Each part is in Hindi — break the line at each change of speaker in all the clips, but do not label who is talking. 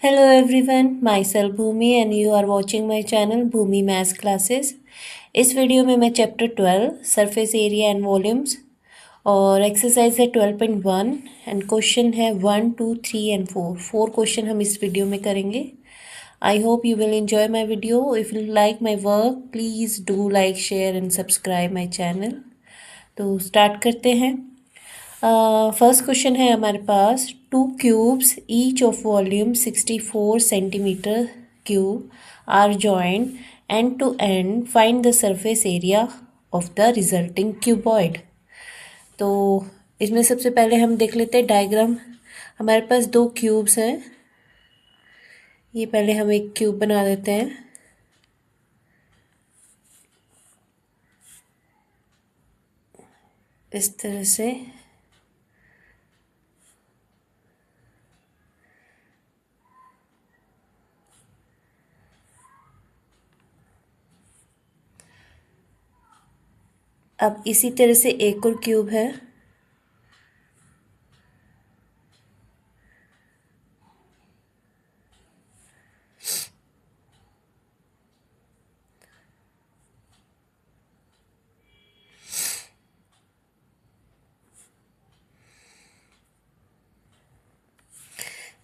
Hello everyone, myself Bhumi and you are watching my channel Bhumi Maths Classes। इस वीडियो में मैं chapter 12 surface area and volumes और एक्सरसाइज है 12.1 एंड क्वेश्चन है 1, 2, 3 एंड 4 क्वेश्चन हम इस वीडियो में करेंगे। I hope you will enjoy my video. If you like my work please do like share and subscribe my channel. तो स्टार्ट करते हैं। फर्स्ट क्वेश्चन है हमारे पास, 2 cubes each of volume 64 centimetre cube are joint end to end find the surface area of the resulting cuboid. तो इसमें सबसे पहले हम देख लेते हैं डायग्राम। हमारे पास 2 क्यूब्स हैं। ये पहले हम एक क्यूब बना देते हैं। इस तरह से अब इसी तरह से एक और क्यूब है। तो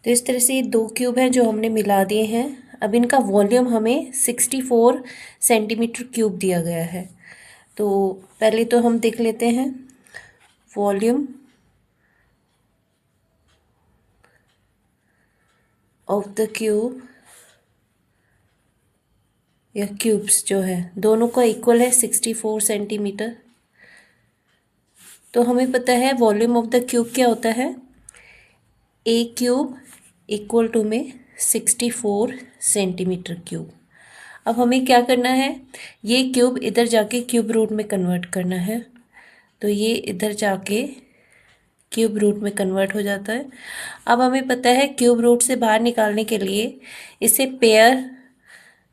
इस तरह से ये 2 क्यूब हैं जो हमने मिला दिए हैं। अब इनका वॉल्यूम हमें 64 सेंटीमीटर क्यूब दिया गया है। तो पहले तो हम देख लेते हैं वॉल्यूम ऑफ द क्यूब या क्यूब्स जो है दोनों का इक्वल है 64 सेंटीमीटर। तो हमें पता है वॉल्यूम ऑफ द क्यूब क्या होता है, ए क्यूब इक्वल टू में 64 सेंटीमीटर क्यूब। अब हमें क्या करना है, ये क्यूब इधर जाके क्यूब रूट में कन्वर्ट करना है। तो ये इधर जाके क्यूब रूट में कन्वर्ट हो जाता है। अब हमें पता है क्यूब रूट से बाहर निकालने के लिए इसे पेयर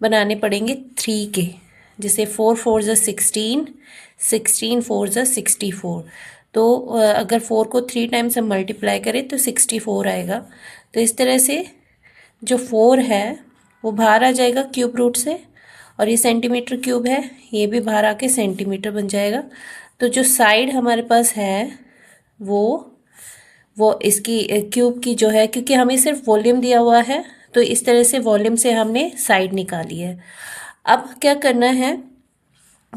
बनाने पड़ेंगे 3 के, जैसे 4 4 ज़ा 16, 16 4 ज़ा 64। तो अगर 4 को 3 टाइम्स हम मल्टीप्लाई करें तो 64 आएगा। तो इस तरह से जो 4 है वो बाहर आ जाएगा क्यूब रूट से, और ये सेंटीमीटर क्यूब है, ये भी बाहर आके सेंटीमीटर बन जाएगा। तो जो साइड हमारे पास है वो इसकी क्यूब की जो है, क्योंकि हमें सिर्फ वॉल्यूम दिया हुआ है तो इस तरह से वॉल्यूम से हमने साइड निकाली है। अब क्या करना है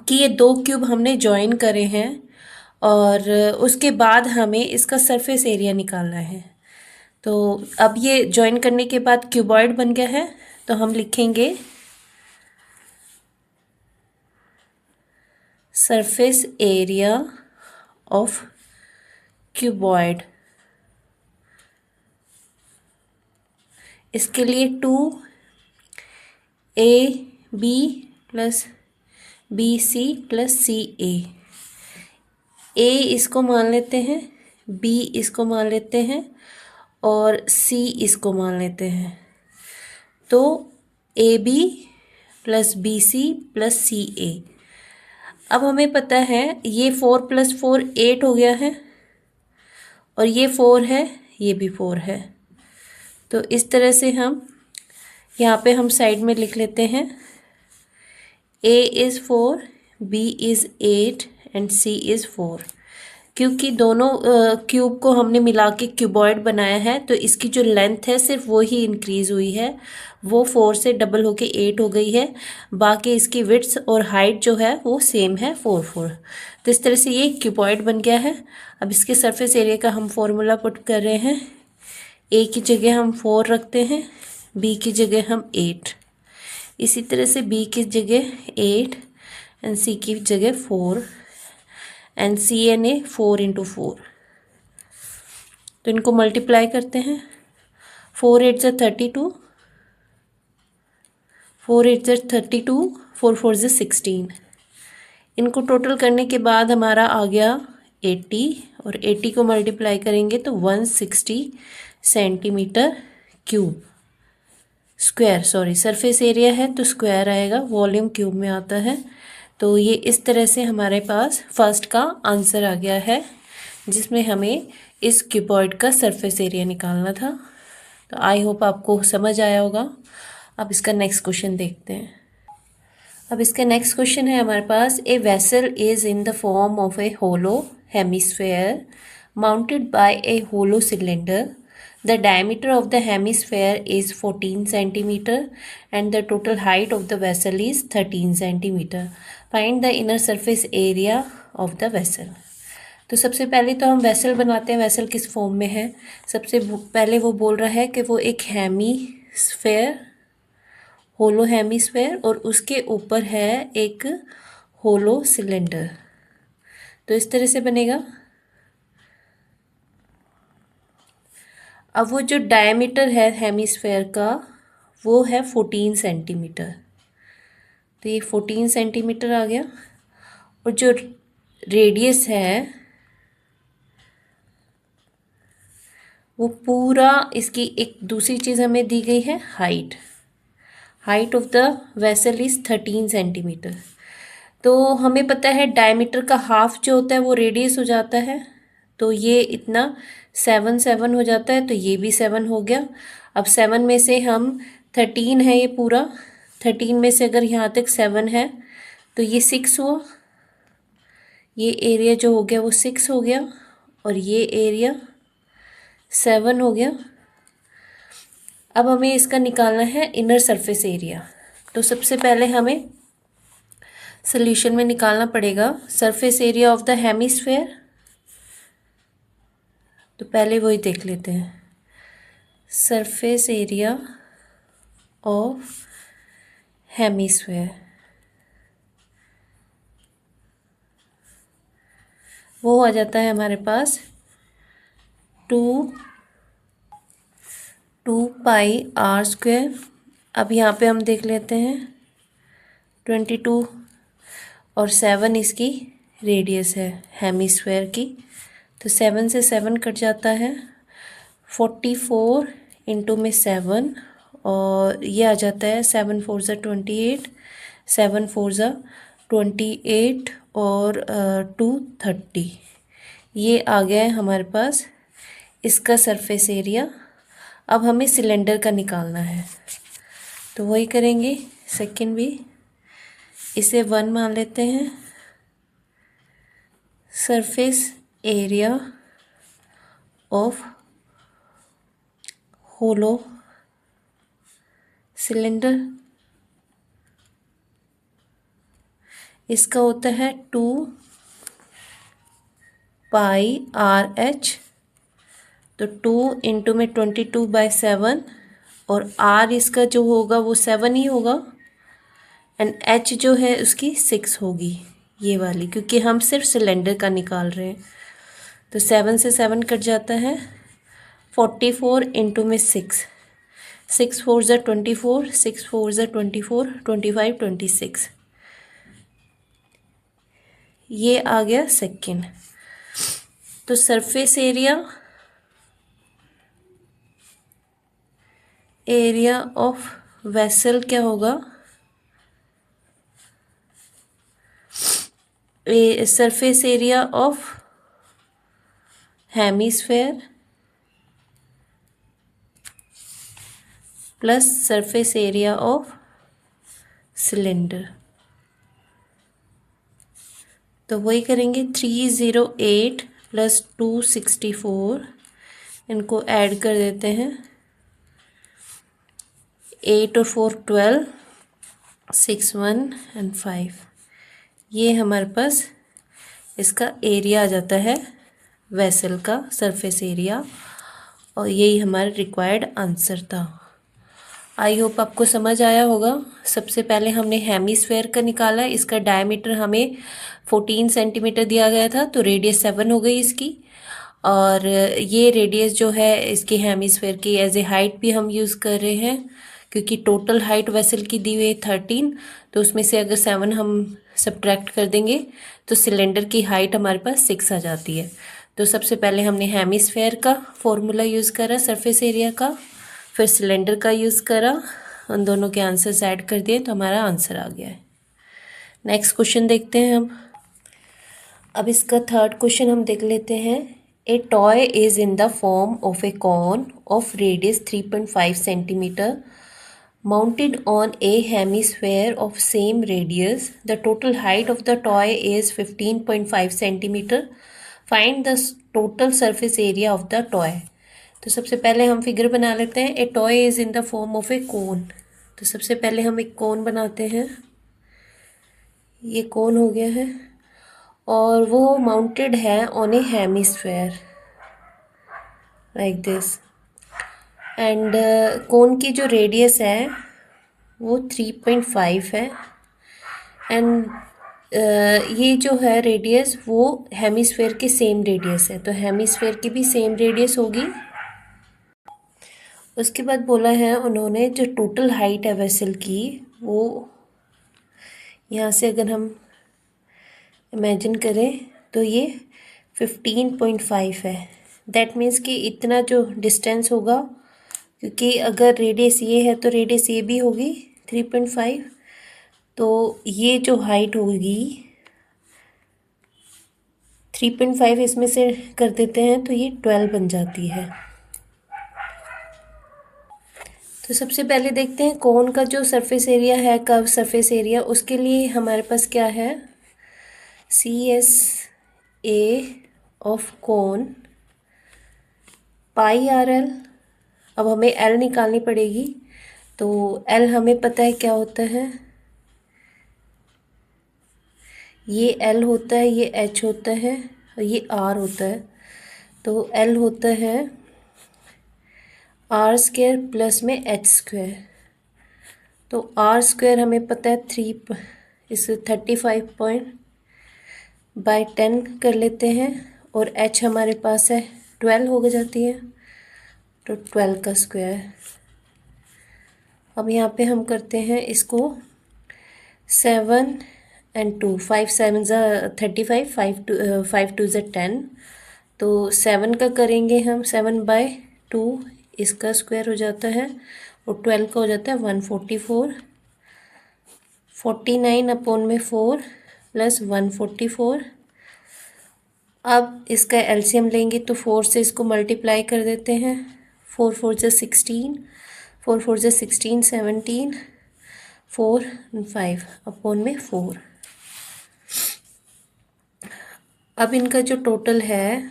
कि ये 2 क्यूब हमने ज्वाइन करे हैं और उसके बाद हमें इसका सरफेस एरिया निकालना है। तो अब ये ज्वाइन करने के बाद क्यूबॉइड बन गया है। तो हम लिखेंगे सरफेस एरिया ऑफ क्यूबॉइड। इसके लिए 2AB plus BC plus CA। A इसको मान लेते हैं, B इसको मान लेते हैं और C इसको मान लेते हैं। तो AB plus BC plus CA। अब हमें पता है ये 4 + 4 8 हो गया है, और ये 4 है, ये भी 4 है। तो इस तरह से हम यहाँ पे हम साइड में लिख लेते हैं A is 4, B is 8 and C is 4। क्योंकि दोनों क्यूब को हमने मिला के क्यूबॉइड बनाया है तो इसकी जो लेंथ है सिर्फ वो ही इंक्रीज़ हुई है, वो 4 से डबल होके 8 हो गई है। बाकी इसकी विड्थ और हाइट जो है वो सेम है 4 4। तो इस तरह से ये क्यूबॉइड बन गया है। अब इसके सरफेस एरिया का हम फॉर्मूला पुट कर रहे हैं। ए की जगह हम 4 रखते हैं, बी की जगह हम 8, इसी तरह से बी की जगह 8 एंड सी की जगह 4 एंड सी एन ए 4 × 4। तो इनको मल्टीप्लाई करते हैं। 4 8 ज़ा 32, 4 8 ज़ा 32, 4 4 ज़ा 16। इनको टोटल करने के बाद हमारा आ गया 80, और 80 को मल्टीप्लाई करेंगे तो 160 centimetre cube square, sorry surface area है तो स्क्वायर आएगा, वॉल्यूम क्यूब में आता है। तो ये इस तरह से हमारे पास फर्स्ट का आंसर आ गया है, जिसमें हमें इस क्यूबॉइड का सरफेस एरिया निकालना था। तो आई होप आपको समझ आया होगा। अब इसका नेक्स्ट क्वेश्चन देखते हैं। अब इसका नेक्स्ट क्वेश्चन है हमारे पास, a vessel is in the form of a hollow hemisphere mounted by a hollow cylinder. The diameter of the hemisphere is 14 centimeter and the total height of the vessel is 13 centimeter. Find the inner surface area of the vessel. तो सबसे पहले तो हम वेसल बनाते हैं। वेसल किस फॉर्म में है? सबसे पहले वो बोल रहा है कि वो एक हेमिस्फेयर, होलो हेमिस्फेयर, और उसके ऊपर है एक होलो सिलेंडर। तो इस तरह से बनेगा। अब वो जो डायमीटर है हेमिस्फेयर का वो है 14 सेंटीमीटर। तो ये 14 सेंटीमीटर आ गया। और जो रेडियस है वो पूरा, इसकी एक दूसरी चीज़ हमें दी गई है, height of the vessel is 13 centimetre. तो हमें पता है डायमीटर का हाफ जो होता है वो रेडियस हो जाता है। तो ये इतना 7 हो जाता है। तो ये भी 7 हो गया। अब 7 में से हम 13 है ये पूरा, 13 में से अगर यहाँ तक 7 है तो ये 6 हुआ। ये एरिया जो हो गया वो 6 हो गया और ये एरिया 7 हो गया। अब हमें इसका निकालना है इनर सरफेस एरिया। तो सबसे पहले हमें सॉल्यूशन में निकालना पड़ेगा surface area of the hemisphere. तो पहले वही देख लेते हैं। सरफेस एरिया ऑफ हेमिस्फेयर वो आ जाता है हमारे पास 2 पाई आर स्क्वायर। अब यहाँ पे हम देख लेते हैं 22 और 7 इसकी रेडियस है हेमिस्फेयर की। तो 7 से 7 कट जाता है, 44 इंटू में 7 और ये आ जाता है 7 4 ज़ा 28, 7 4 ज़ा 28 और 2 30। ये आ गया है हमारे पास इसका सरफेस एरिया। अब हमें सिलेंडर का निकालना है तो वही करेंगे। सेकंड भी इसे 1 मान लेते हैं। Surface area of hollow cylinder इसका होता है 2 पाई आर एच। तो 2 इंटू में 22/7 और आर इसका जो होगा वो 7 ही होगा एंड एच जो है उसकी 6 होगी ये वाली, क्योंकि हम सिर्फ सिलेंडर का निकाल रहे हैं। तो 7 से 7 कट जाता है, 44 इंटू में 6, 6 4 ज़ा 24, 6 4 ज़ा 24, 25 26। ये आ गया सेकेंड। तो सरफेस एरिया ऑफ वेसल क्या होगा? Surface area of hemisphere plus surface area of cylinder. तो वही करेंगे 308 प्लस 264, इनको ऐड कर देते हैं। 8 और 4 12, 6 1 एंड 5। ये हमारे पास इसका एरिया आ जाता है वेसल का, सरफेस एरिया, और यही हमारा रिक्वायर्ड आंसर था। आई होप आपको समझ आया होगा। सबसे पहले हमने हेमिस्फेयर का निकाला। इसका डायमीटर हमें 14 सेंटीमीटर दिया गया था, तो रेडियस 7 हो गई इसकी। और ये रेडियस जो है इसकी हेमिस्फेयर की एज ए हाइट भी हम यूज़ कर रहे हैं, क्योंकि टोटल हाइट वेसल की दी हुई है 13। तो उसमें से अगर 7 हम सब्ट्रैक्ट कर देंगे तो सिलेंडर की हाइट हमारे पास 6 आ जाती है। तो सबसे पहले हमने हेमिस्फेयर का फॉर्मूला यूज़ करा सरफेस एरिया का, फिर सिलेंडर का यूज़ करा, उन दोनों के आंसर्स ऐड कर दिए तो हमारा आंसर आ गया है। नेक्स्ट क्वेश्चन देखते हैं हम। अब इसका थर्ड क्वेश्चन हम देख लेते हैं। A toy is in the form of a cone of radius 3.5 centimeter mounted on a hemisphere of same radius. The total height of the toy is 15.5 centimeter. Find the total surface area of the toy. तो सबसे पहले हम फिगर बना लेते हैं. A toy is in the form of a cone. तो सबसे पहले हम एक कोन बनाते हैं. ये कोन हो गया है और वो माउंटेड है on A hemisphere like this. And कोन की जो रेडियस है वो 3.5 है. एंड ये जो है रेडियस वो हेमिस्फेयर के सेम रेडियस है. तो हेमिस्फेयर की भी सेम रेडियस होगी. उसके बाद बोला है उन्होंने जो टोटल हाइट है वेसल की वो यहाँ से अगर हम इमेजिन करें तो ये 15.5 है. दैट मीन्स कि इतना जो डिस्टेंस होगा, क्योंकि अगर रेडियस ये है तो रेडियस ये भी होगी 3.5. तो ये जो हाइट होगी 3.5 इसमें से कर देते हैं तो ये 12 बन जाती है. तो सबसे पहले देखते हैं कोन का जो सरफेस एरिया है, कर्व सरफेस एरिया, उसके लिए हमारे पास क्या है, CSA of cone pi RL. अब हमें L निकालनी पड़ेगी. तो L हमें पता है क्या होता है, ये L होता है, ये H होता है और ये R होता है. तो L होता है R स्क्वायर प्लस में H स्क्वायर. तो R स्क्वायर हमें पता है 3 इसे 35/10 कर लेते हैं और H हमारे पास है 12 हो जाती है. तो 12 का स्क्वायर. अब यहाँ पे हम करते हैं इसको 7 and 2, 5 7 35, 5 2 10. तो 7 का करेंगे हम 7/2, इसका स्क्वायर हो जाता है और 12 का हो जाता है 144. 49/4 प्लस 144. अब इसका एलसीएम लेंगे तो 4 से इसको मल्टीप्लाई कर देते हैं. 4 4 जा 16, 4 4 जा 16, 17, 4 5/4. अब इनका जो टोटल है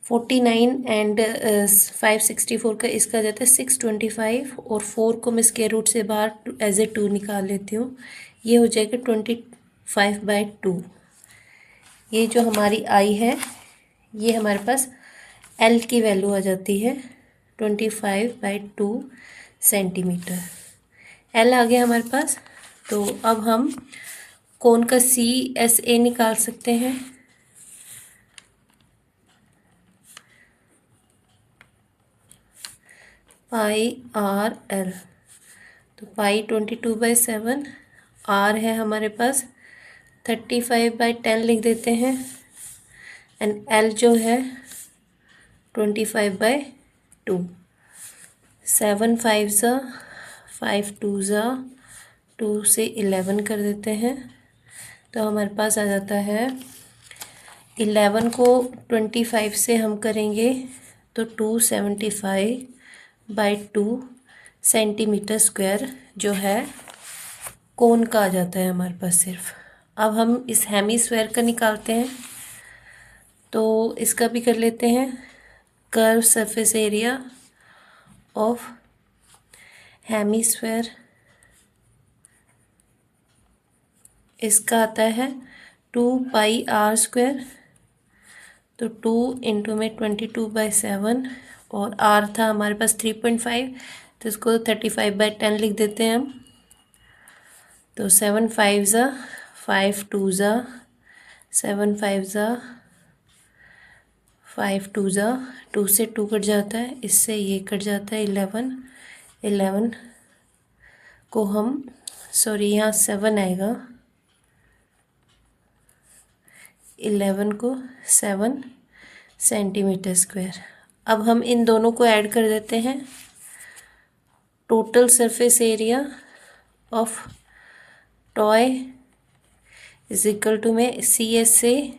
49 एंड 564 का, इसका आ जाता है 625 और 4 को मैं स्क्वायर रूट से बाहर एज ए 2 निकाल लेती हूँ. ये हो जाएगा 25/2. ये जो हमारी आई है ये हमारे पास एल की वैल्यू आ जाती है 25/2 सेंटीमीटर. एल आ गया हमारे पास. तो अब हम कोन का CSA निकाल सकते हैं. पाई RL. तो पाई 22/7, R है हमारे पास 35/10 लिख देते हैं एंड L जो है 25/2. 7 5 जा 5 2 जा 2 से 11 कर देते हैं. तो हमारे पास आ जाता है 11 को 25 से हम करेंगे तो 275/2 सेंटीमीटर स्क्वायर जो है कोन का आ जाता है हमारे पास सिर्फ. अब हम इस हेमिस्फेयर का निकालते हैं. तो इसका भी कर लेते हैं. Curve surface area of hemisphere, इसका आता है 2 पाई R स्क्वायर. तो 2 इंटू में 22/7 और R था हमारे पास 3.5, तो इसको 35/10 लिख देते हैं हम. तो 7 5 जा 5 2 जा 7 5 जा 5 2 जा 2 से 2 कट जाता है, इससे ये कट जाता है 11. 11 को हम यहाँ 7 आएगा. 11 को 7 सेंटीमीटर स्क्वायर. अब हम इन दोनों को ऐड कर देते हैं. Total surface area of toy is equal to में CSA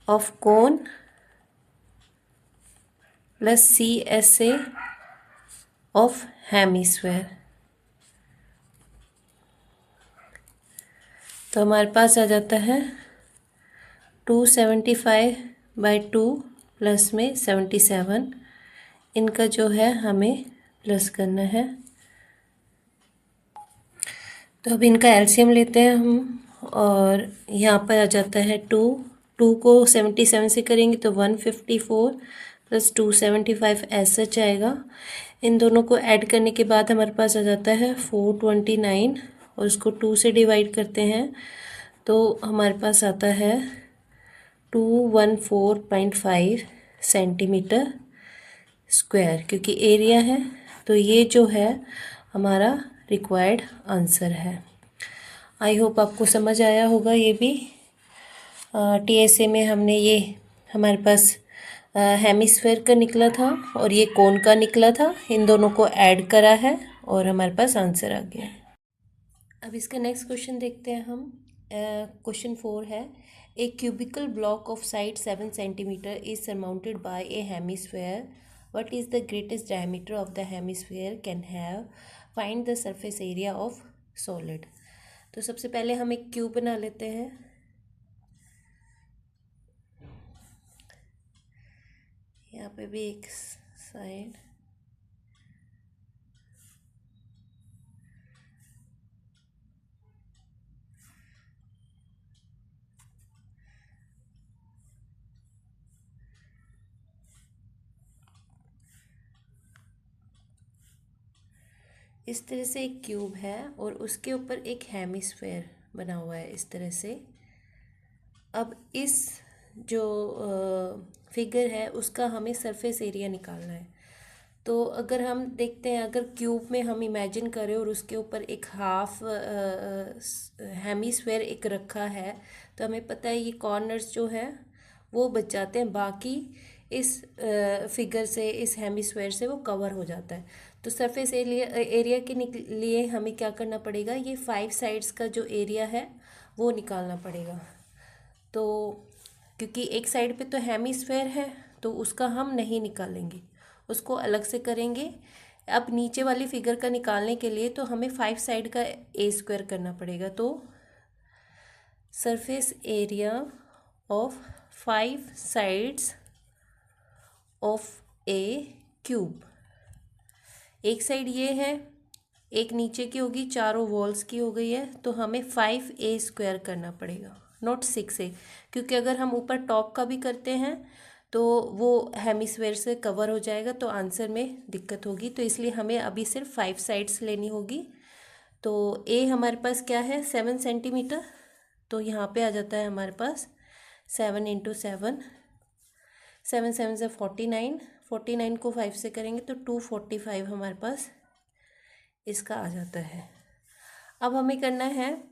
of cone plus CSA of hemisphere. तो हमारे पास आ जाता है 275/2 प्लस में 77। इनका जो है हमें प्लस करना है। तो अब इनका एलसीएम लेते हैं हम, और यहाँ पर आ जाता है 2 को 77 से करेंगे तो 154 प्लस 275 ऐसा जाएगा। इन दोनों को ऐड करने के बाद हमारे पास आ जाता है 429, और उसको 2 से डिवाइड करते हैं तो हमारे पास आता है 214.5 सेंटीमीटर स्क्वायर, क्योंकि एरिया है। तो ये जो है हमारा रिक्वायर्ड आंसर है। आई होप आपको समझ आया होगा। ये भी TSA में हमने ये हमारे पास हेमिस्फेयर का निकला था और ये कोन का निकला था, इन दोनों को ऐड करा है और हमारे पास आंसर आ गया है। अब इसका नेक्स्ट क्वेश्चन देखते हैं हम। क्वेश्चन 4 है, a cubical block of side 7 centimetre is surmounted by a hemisphere. What is the greatest diameter of the hemisphere can have, find the surface area of solid. तो सबसे पहले हम एक क्यूब बना लेते हैं। यहाँ पे भी एक साइड, इस तरह से एक क्यूब है और उसके ऊपर एक हेमिस्फेयर बना हुआ है इस तरह से। अब इस जो फिगर है उसका हमें सरफेस एरिया निकालना है। तो अगर हम देखते हैं, अगर क्यूब में हम इमेजिन करें और उसके ऊपर एक हाफ हेमिस्फेयर एक रखा है, तो हमें पता है ये कॉर्नर्स जो है वो बच जाते हैं, बाकी इस फिगर से, इस हेमिस्फेयर से वो कवर हो जाता है। तो सरफेस एरिया के लिए हमें क्या करना पड़ेगा, ये 5 साइड्स का जो एरिया है वो निकालना पड़ेगा। तो क्योंकि एक साइड पे तो हेमिस्फेयर है तो उसका हम नहीं निकालेंगे, उसको अलग से करेंगे। अब नीचे वाली फिगर का निकालने के लिए तो हमें 5 साइड का ए स्क्वायर करना पड़ेगा। तो surface area of 5 sides of A cube, एक साइड ये है, एक नीचे की होगी, चारों वॉल्स की हो गई है, तो हमें 5A स्क्वायर करना पड़ेगा, नॉट 6A, क्योंकि अगर हम ऊपर टॉप का भी करते हैं तो वो हेमिस्फेयर से कवर हो जाएगा तो आंसर में दिक्कत होगी। तो इसलिए हमें अभी सिर्फ 5 साइड्स लेनी होगी। तो ए हमारे पास क्या है, 7 सेंटीमीटर, तो यहाँ पे आ जाता है हमारे पास 7 × 7, 7 7 से 49, 49 को 5 से करेंगे तो 245 हमारे पास इसका आ जाता है। अब हमें करना है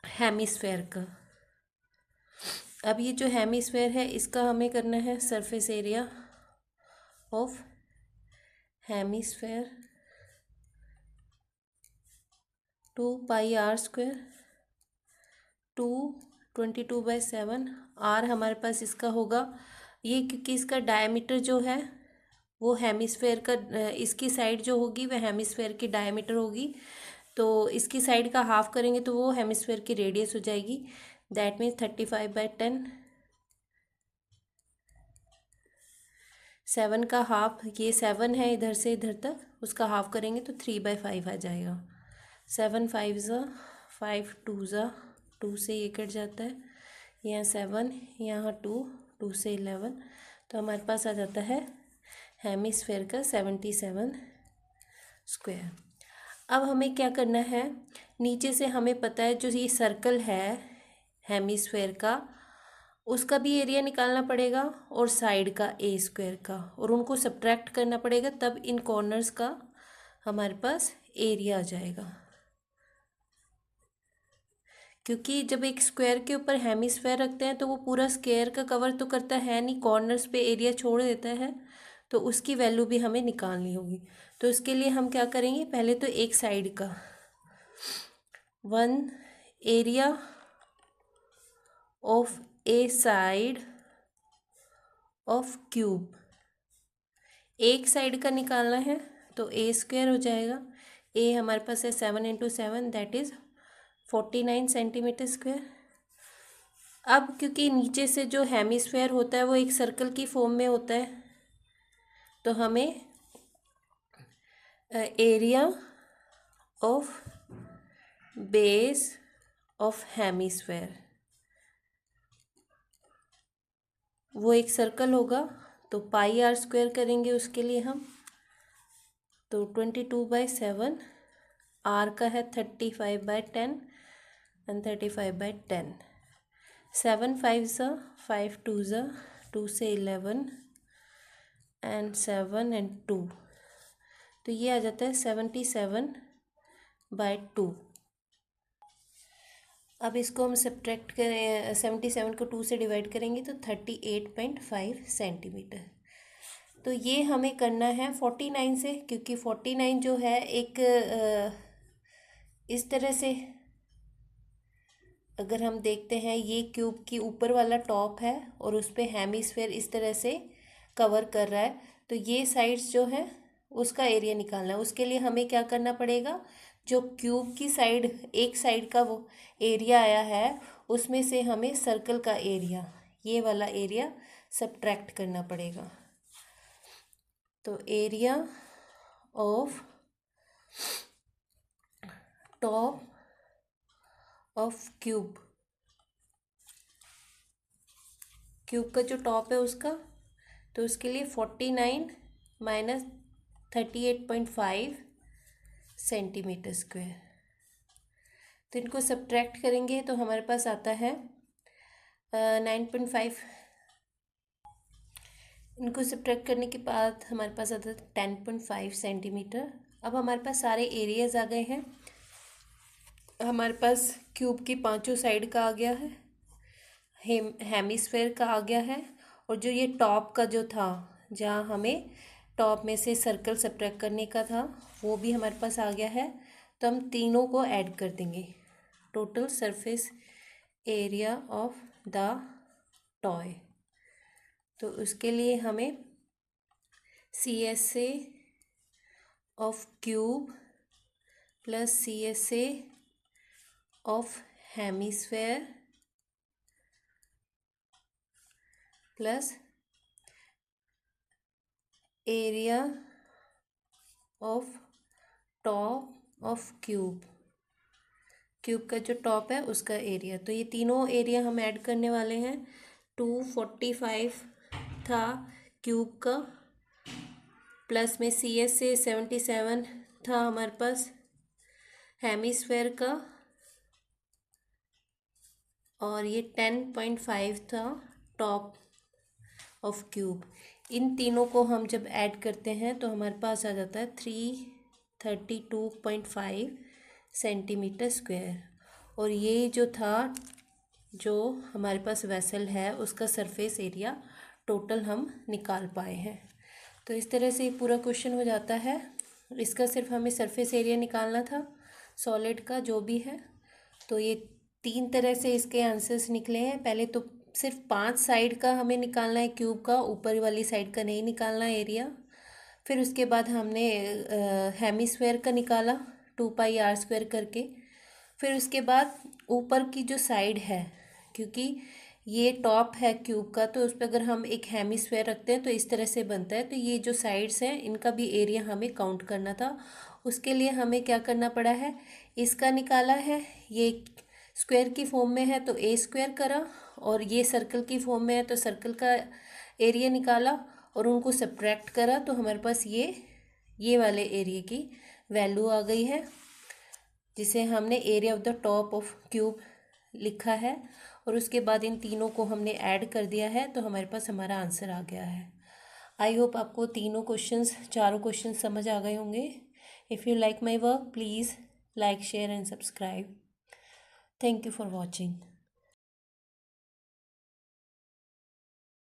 हेमिस्फेयर का। अब ये जो हेमिस्फेयर है इसका हमें करना है surface area of hemisphere 2πr², 222/7। R हमारे पास इसका होगा ये, क्योंकि इसका डायमीटर जो है वो हेमिस्फेयर का, इसकी साइड जो होगी वह हेमिस्फेयर की डायमीटर होगी, तो इसकी साइड का हाफ करेंगे तो वो हेमिस्फेयर की रेडियस हो जाएगी। That means 35/10। 7 का हाफ, ये 7 है इधर से इधर तक, उसका हाफ करेंगे तो 3/5 आ जाएगा। 7 5 ज़ा 5, 2 ज़ा 2 से ये कट जाता है, यहाँ 7, यहाँ 2, 2 से 11, तो हमारे पास आ जाता है हेमिस्फेयर का 77 स्क्वायर। अब हमें क्या करना है, नीचे से हमें पता है जो ये सर्कल है हेमिस्फेयर का, उसका भी एरिया निकालना पड़ेगा और साइड का ए स्क्वायर का, और उनको सब्ट्रैक्ट करना पड़ेगा, तब इन कॉर्नर्स का हमारे पास एरिया आ जाएगा। क्योंकि जब एक स्क्वायर के ऊपर हेमिस्फेयर रखते हैं तो वो पूरा स्क्वायर का कवर तो करता है नहीं, कॉर्नर्स पे एरिया छोड़ देता है, तो उसकी वैल्यू भी हमें निकालनी होगी। तो इसके लिए हम क्या करेंगे, पहले तो एक साइड का 1 area of A side of cube, एक साइड का निकालना है तो ए स्क्वायर हो जाएगा। ए हमारे पास है 7 into 7 that is 49 centimetre square. अब क्योंकि नीचे से जो हेमिस्फेयर होता है वो एक सर्कल की फॉर्म में होता है, तो हमें area of base of hemisphere, वो एक सर्कल होगा तो पाई आर स्क्वायर करेंगे उसके लिए हम, तो 22/7, आर का है 35/10 एंड 35/10, 7 5 5 2 2 से 11 एंड 7 एंड 2, तो ये आ जाता है 77/2। अब इसको हम सब्ट्रैक्ट करें, 77 को 2 से डिवाइड करेंगे तो 38.5 सेंटीमीटर। तो ये हमें करना है 49 से, क्योंकि 49 जो है एक इस तरह से अगर हम देखते हैं, ये क्यूब की ऊपर वाला टॉप है और उस पर हेमिस्फेयर इस तरह से कवर कर रहा है, तो ये साइड्स जो है उसका एरिया निकालना है। उसके लिए हमें क्या करना पड़ेगा, जो क्यूब की साइड, एक साइड का वो एरिया आया है उसमें से हमें सर्कल का एरिया, ये वाला एरिया सब्ट्रैक्ट करना पड़ेगा। तो area of top of cube, cube का जो टॉप है उसका, तो उसके लिए 49 माइनस 38.5 सेंटीमीटर स्क्वायर। तो इनको सब्ट्रैक्ट करेंगे तो हमारे पास आता है 9.5, इनको सब्ट्रैक्ट करने के बाद हमारे पास आता है 10.5 सेंटीमीटर। अब हमारे पास सारे एरियाज आ गए हैं, हमारे पास क्यूब की पांचों साइड का आ गया है, हेमिस्फेयर का आ गया है, और जो ये टॉप का जो था, जहाँ हमें टॉप में से सर्कल सब्ट्रैक्ट करने का था, वो भी हमारे पास आ गया है। तो हम तीनों को ऐड कर देंगे, total surface area of the toy. तो उसके लिए हमें CSA of cube plus CSA of hemisphere plus area of top of cube, cube का जो टॉप है उसका एरिया, तो ये तीनों एरिया हम ऐड करने वाले हैं। 245 था क्यूब का, प्लस में CSA 77 था हमारे पास हेमिस्फेयर का, और ये 10.5 था टॉप ऑफ क्यूब। इन तीनों को हम जब ऐड करते हैं तो हमारे पास आ जाता है 332.5 सेंटीमीटर स्क्वायर। और ये जो था, जो हमारे पास वेसल है उसका सरफेस एरिया टोटल हम निकाल पाए हैं। तो इस तरह से पूरा क्वेश्चन हो जाता है। इसका सिर्फ हमें सरफेस एरिया निकालना था सॉलिड का जो भी है। तो ये 3 तरह से इसके आंसर्स निकले हैं। पहले तो सिर्फ 5 साइड का हमें निकालना है क्यूब का, ऊपर वाली साइड का नहीं निकालना एरिया। फिर उसके बाद हमने हेमिस्फेयर का निकाला 2πr² करके। फिर उसके बाद ऊपर की जो साइड है, क्योंकि ये टॉप है क्यूब का, तो उस पर अगर हम एक हेमिस्फेयर रखते हैं तो इस तरह से बनता है। तो ये जो साइड्स हैं इनका भी एरिया हमें काउंट करना था। उसके लिए हमें क्या करना पड़ा है, इसका निकाला है, ये स्क्वायर की फॉर्म में है तो A² करा, और ये सर्कल की फॉर्म में है तो सर्कल का एरिया निकाला और उनको सब्ट्रैक्ट करा, तो हमारे पास ये वाले एरिया की वैल्यू आ गई है, जिसे हमने area of the top of cube लिखा है। और उसके बाद इन तीनों को हमने ऐड कर दिया है, तो हमारे पास हमारा आंसर आ गया है। आई होप आपको चारों क्वेश्चन समझ आ गए होंगे। If you like my work, please like, share and subscribe. Thank you for watching.